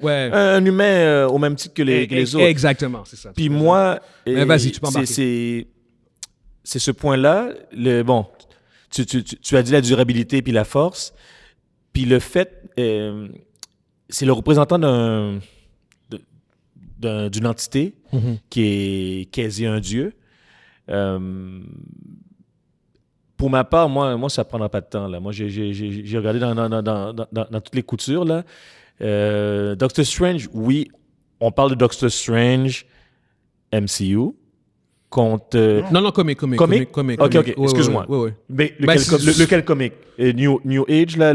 ouais. un humain au même titre que les autres. Exactement, c'est ça. Puis moi, Mais vas-y, tu peux embarquer. C'est ce point-là. Bon, tu as dit la durabilité puis la force. Puis le fait, c'est le représentant d'une entité qui est quasi un dieu. Pour ma part, moi, ça prendra pas de temps. Là. Moi, j'ai regardé dans toutes les coutures. Là. Doctor Strange, oui, on parle de Doctor Strange MCU. Contre... Non, comique. Ok, excuse-moi. Ouais. Mais lequel comique? New Age, là,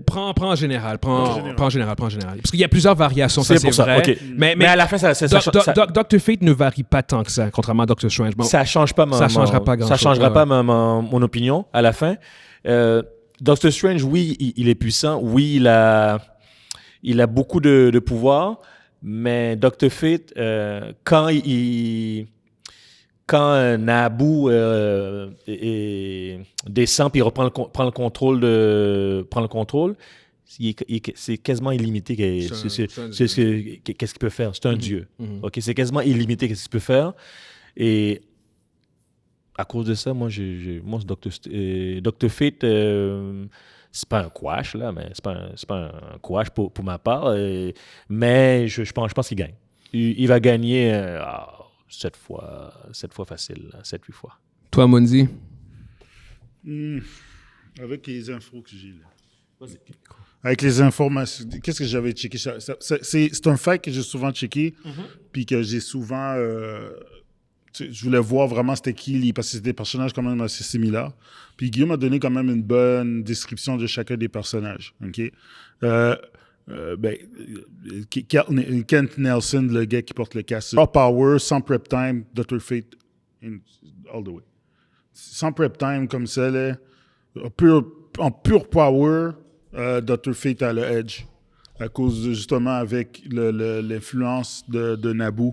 Prends en général. Prends en général. Parce qu'il y a plusieurs variations, ça, c'est vrai. Okay. Mais à la fin, Dr. Fate ne varie pas tant que ça, contrairement à Dr. Strange. Bon, ça changera pas grand-chose. Ça changera pas mon opinion à la fin. Dr. Strange, oui, il est puissant. Oui, il a beaucoup de pouvoir. Mais Dr. Fate, quand Nabu descend puis prend le contrôle, c'est quasiment illimité. Qu'est-ce qu'il peut faire? C'est un dieu. Okay? C'est quasiment illimité qu'est-ce qu'il peut faire. Et à cause de ça, moi, Dr. Fate, c'est pas un quash, là, mais c'est pas un quash pour ma part. Mais je pense qu'il gagne. Il va gagner... 7 fois facile, 7-8 fois. Toi, Monzi? Avec les infos que j'ai là. Avec les informations, qu'est-ce que j'avais checké? C'est un fact que j'ai souvent checké, puis que j'ai souvent... je voulais voir vraiment c'était qui, parce que c'est des personnages quand même assez similaires. Puis Guillaume a donné quand même une bonne description de chacun des personnages. OK? Kent Nelson, le gars qui porte le casque. Raw power, sans prep time, Dr. Fate, all the way. Sans prep time comme ça, là, en pure power, Dr. Fate a le edge. À cause justement avec l'influence de Nabu,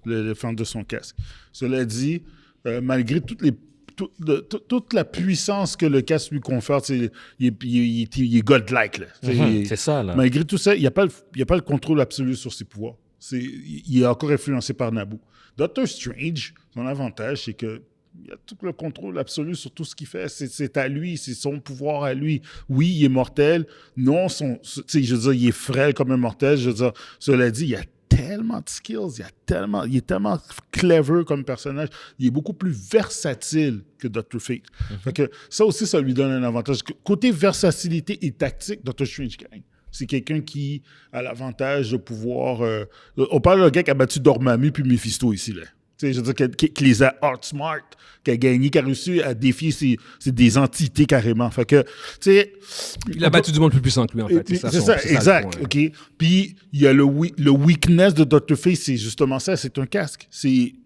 l'influence de son casque. Cela dit, malgré toute la puissance que le casque lui confère, il est godlike. Là. C'est ça. Là. Malgré tout ça, il n'y a pas le contrôle absolu sur ses pouvoirs. Il est encore influencé par Nabu. Doctor Strange, son avantage, c'est que il a tout le contrôle absolu sur tout ce qu'il fait. C'est à lui, c'est son pouvoir à lui. Oui, il est mortel. Non, je veux dire, il est frêle comme un mortel. Je veux dire, cela dit, il a tellement de skills, il est tellement clever comme personnage. Il est beaucoup plus versatile que Dr. Fate. Fait que ça aussi, ça lui donne un avantage. Côté versatilité et tactique, Dr. Strange gagne. C'est quelqu'un qui a l'avantage de pouvoir... on parle d'un gars qui a battu Dormammu puis Mephisto ici, là. Je veux dire, qui les a outsmart, qui a gagné, qui a réussi à défier c'est des entités carrément. Fait que, tu sais... Il a battu du monde plus puissant que lui, en fait. C'est ça, exact. OK. Puis, il y a le weakness de Dr. Fate, c'est justement ça, c'est un casque.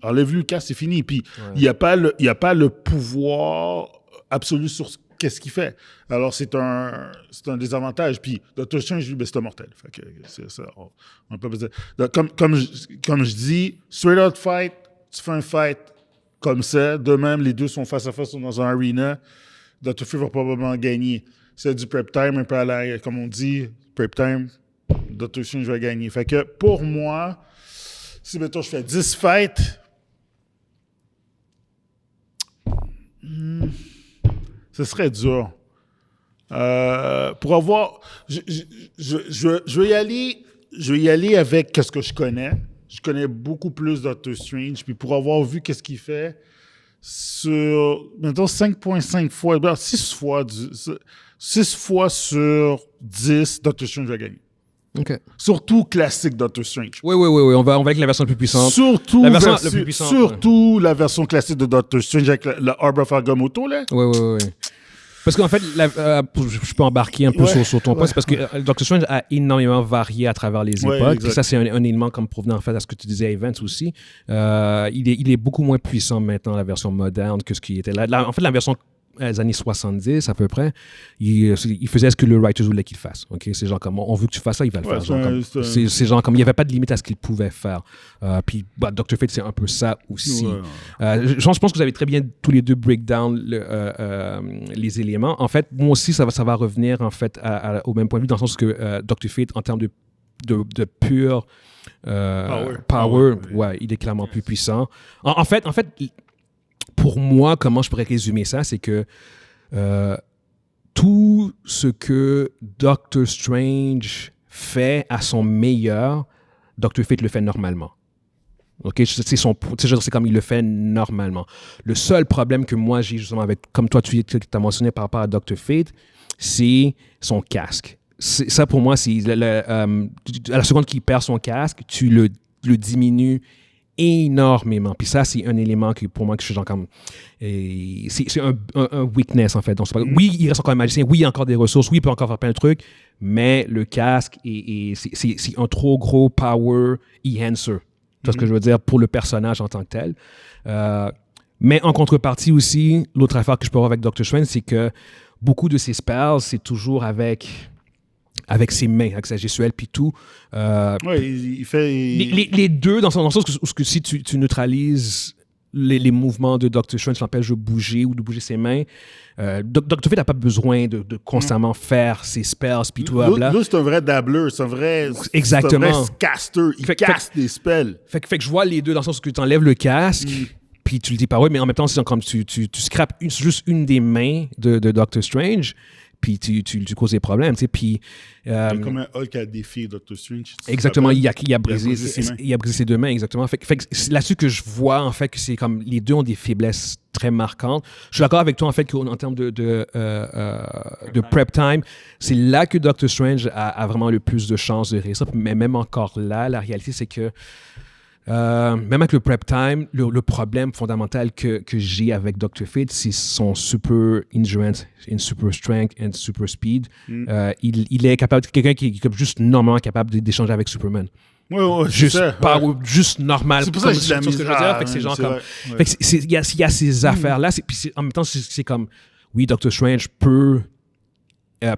Enlève-lui le casque, c'est fini. Puis, il n'y a pas le pouvoir absolu sur qu'est-ce qu'il fait. Alors, c'est un désavantage. Puis, Dr. Strange, lui, c'est un mortel. Fait que c'est ça. On peut pas dire. Donc, comme je dis, straight out fight, tu fais un fight comme ça. De même, les deux sont face à face, sont dans un arena. Dr. Fate va probablement gagner. C'est du prep time, un peu à la, comme on dit, prep time, Dr. Strange va gagner. Fait que pour moi, si mettons je fais 10 fights, ce serait dur. Pour avoir, je vais y aller avec ce que je connais. Je connais beaucoup plus Dr. Strange. Puis pour avoir vu qu'est-ce qu'il fait sur, mettons, 5.5 fois, 6 fois sur 10, Dr. Strange va gagner. OK. Surtout classique Dr. Strange. Oui. On va avec la version la plus puissante. Surtout la version la plus puissante. Surtout la version classique de Dr. Strange avec le Arbor of Agamotto, là. Oui. Parce qu'en fait, je peux embarquer un peu sur ton point, c'est parce que Dr. Strange a énormément varié à travers les époques. Puis ça, c'est un élément comme provenant en fait à ce que tu disais, Evans aussi. Il est beaucoup moins puissant maintenant, la version moderne, que ce qui était là. En fait, la version des années 70 à peu près, il faisait ce que le writer voulait qu'il fasse. Okay? C'est genre comme, on veut que tu fasses ça, il va le faire. C'est genre comme, il n'y avait pas de limite à ce qu'il pouvait faire. Puis Dr. Fate, c'est un peu ça aussi. Je pense que vous avez très bien tous les deux break down les éléments. En fait, moi aussi, ça va revenir en fait au même point de vue, dans le sens que Dr. Fate, en termes de pure power, ouais, il est clairement plus puissant. En fait, pour moi, comment je pourrais résumer ça, c'est que tout ce que Doctor Strange fait à son meilleur, Dr. Fate le fait normalement. OK? C'est comme il le fait normalement. Le seul problème que moi j'ai justement avec, comme toi tu as mentionné par rapport à Dr. Fate, c'est son casque. Ça pour moi, c'est à la seconde qu'il perd son casque, tu le diminues énormément. Puis ça, c'est un élément que pour moi, que je suis genre comme... c'est un weakness, en fait. Donc, oui, il reste encore un magicien. Oui, il y a encore des ressources. Oui, il peut encore faire plein de trucs. Mais le casque, c'est un trop gros power enhancer. Tu vois ce que je veux dire pour le personnage en tant que tel. Mais en contrepartie aussi, l'autre affaire que je peux avoir avec Dr. Strange, c'est que beaucoup de ses spells, c'est toujours avec ses mains, avec sa gestuelle, puis tout. Oui, il fait... Les deux, dans le sens que si tu neutralises les mouvements de Dr. Strange, l'empêche de bouger ou de bouger ses mains, Dr. Fate n'a pas besoin de constamment faire ses spells, puis tout. Là, c'est un vrai dabbler, c'est un vrai... Exactement. C'est un vrai caster, il casse des spells. Fait que je vois les deux, dans le sens que tu enlèves le casque, puis tu le dis pas, oui, mais en même temps, c'est comme tu scrapes juste une des mains de Dr. Strange, puis tu causes des problèmes, tu sais, puis... comme un Hulk a défié Dr. Strange. Exactement, il a brisé ses deux mains, exactement. Fait que c'est là-dessus que je vois, en fait, que c'est comme les deux ont des faiblesses très marquantes. Je suis d'accord avec toi, en fait, qu'en termes de prep time, c'est là que Dr. Strange a vraiment le plus de chances de réussir. Mais même encore là, la réalité, c'est que même avec le prep time, le problème fondamental que j'ai avec Dr. Fate, c'est son super endurance, une super strength and super speed. Il est capable, quelqu'un qui est juste normalement capable d'échanger avec Superman. Ouais, juste normal. C'est pour ça que je ce que je veux dire. Fait que c'est genre comme. Fait que il y a ces affaires-là. Puis en même temps, c'est comme, oui, Dr. Strange peut.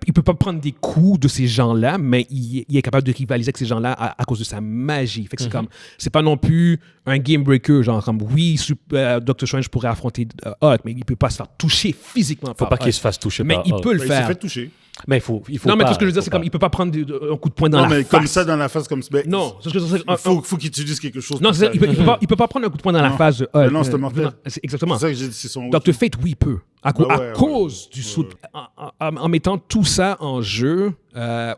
Il peut pas prendre des coups de ces gens-là, mais il est capable de rivaliser avec ces gens-là à cause de sa magie. Fait que c'est comme, c'est pas non plus un game breaker, genre comme, oui, Dr. Strange pourrait affronter Hulk, mais il peut pas se faire toucher physiquement. Faut pas qu'il se fasse toucher par Hulk. Mais il peut le faire. Il s'est fait toucher. Mais il faut non, mais tout ce que je veux dire, c'est comme, il peut pas prendre un coup de poing dans la face. Comme ça, dans la face, comme ça. Non, c'est ce que je veux dire. Faut qu'il utilise quelque chose. Non, c'est ça, il peut pas prendre un coup de poing dans la face de Hulk. Non, c'est mortel. Exactement. C'est ça que j'ai dit, c'est son... Dr. Fate, oui, il peut. À cause du saut. En mettant tout ça en jeu,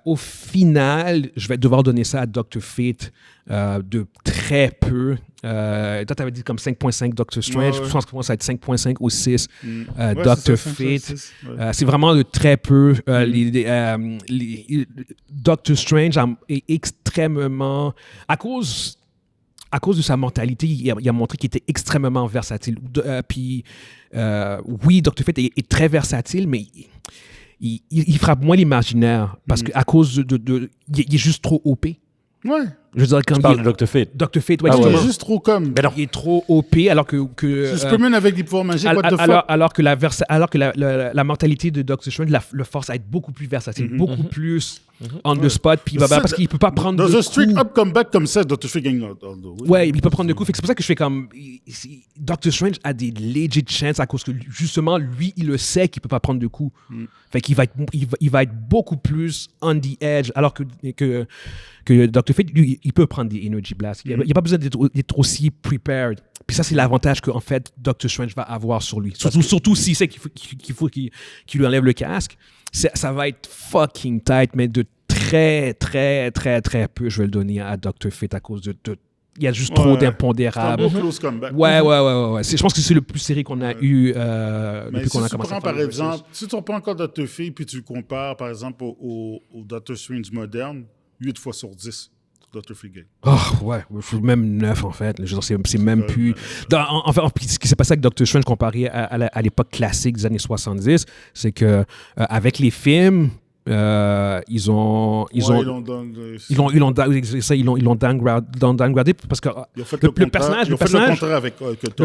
au final, je vais devoir donner ça à Dr. Fate de très peu. Toi, tu avais dit comme 5.5 Dr. Strange. Je pense que ça va être 5.5 ou 6 Dr. Fate. C'est vraiment de très peu. Dr. Strange est extrêmement... À cause de sa mentalité, il a montré qu'il était extrêmement versatile. Puis, oui, Dr. Fate est très versatile, mais il frappe moins l'imaginaire parce qu'à cause il est juste trop OP. Ouais. Je veux dire, Tu comme parles de Dr. Fate. Dr. Fate, ouais, Ah ouais. Il est justement, juste trop comme. Mais non. il est trop OP, alors que Superman avec des pouvoirs magiques, what the fuck? alors que la mentalité de Doctor Strange le force à être beaucoup plus versatile, beaucoup plus on the spot, puis Ça, parce qu'il peut pas prendre Dans de un straight coups. up comeback comme ça, Dr. Fate gagne all the way. Ouais, il peut prendre de coups. Fait que c'est pour ça que je fais comme Doctor Strange a des legit chances à cause que justement lui il le sait qu'il peut pas prendre de coups. Fait qu'il va être beaucoup plus on the edge, alors que Dr. Fate lui il peut prendre des energy blasts. Il y a pas besoin d'être aussi prepared. Puis ça c'est l'avantage que en fait Doctor Strange va avoir sur lui. Surtout s'il sait qu'il faut qu'il lui enlève le casque. Ça va être fucking tight, mais de très, très, très, très peu, je vais le donner à Dr. Fate à cause de il y a juste trop C'est un d'impondérables. beau close comeback. Ouais. Je pense que c'est le plus serré qu'on a eu Mais depuis si qu'on a tu commencé prends, à faire par exemple, si tu reprends encore Dr. Fate puis tu le compares, par exemple, au Dr. Strange moderne, 8 fois sur 10, Dr. Fate gagne. Oh, ouais, je suis même 9 en fait. Je veux dire, c'est même plus. En fait, ce qui s'est passé avec Doctor Strange comparé à l'époque classique des années 70, c'est que avec les films, ils l'ont downgradé parce que le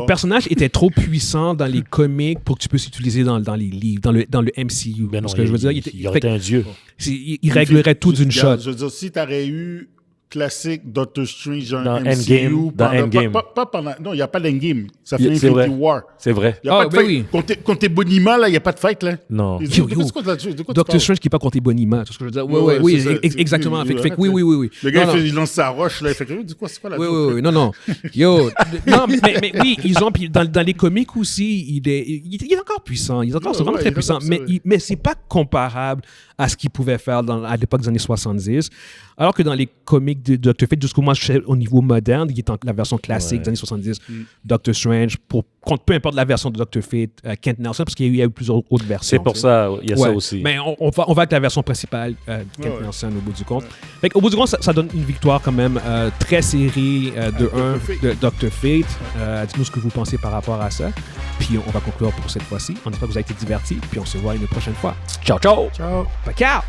personnage était trop puissant dans les comics pour que tu puisses l'utiliser dans les livres, dans le MCU. Ben non, parce que je veux dire, il aurait été un dieu. il réglerait tout d'une shot. Je veux dire, si tu aurais eu classique Doctor Strange Dans MCU, Endgame. pas pendant, non, il n'y a pas d'Endgame. Ça fait C'est vrai. Infinity War. C'est vrai. Il n'y a pas de fight. Oui. Quand t'es Bonima, là, il n'y a pas de fight, là. Non. Doctor Strange qui n'est pas contre Bonima. C'est ce que je veux dire. Oui, exactement. Fait que oui. Le gars, il lance sa roche, là. Il fait que, c'est quoi la Oui. Non. Yo. Non, mais oui, ils ont. Puis dans les comics aussi, il est encore puissant. Il est encore vraiment très puissant. Mais c'est pas comparable à ce qu'il pouvait faire à l'époque des années 70. Alors que dans les comics de Dr. Fate, jusqu'au moins au niveau moderne, il est en la version classique des années 70, Doctor Strange, contre peu importe la version de Dr. Fate, Kent Nelson, parce qu'il y a eu plusieurs autres versions. C'est pour ça, il y a ça aussi. Mais on va avec la version principale, Kent Nelson, au bout du compte. Fait au bout du compte, ça donne une victoire quand même très serrée de Dr. Fate. Dites-nous ce que vous pensez par rapport à ça. Puis on va conclure pour cette fois-ci. On espère que vous avez été divertis. Puis on se voit une prochaine fois. Ciao. Ciao. Back out!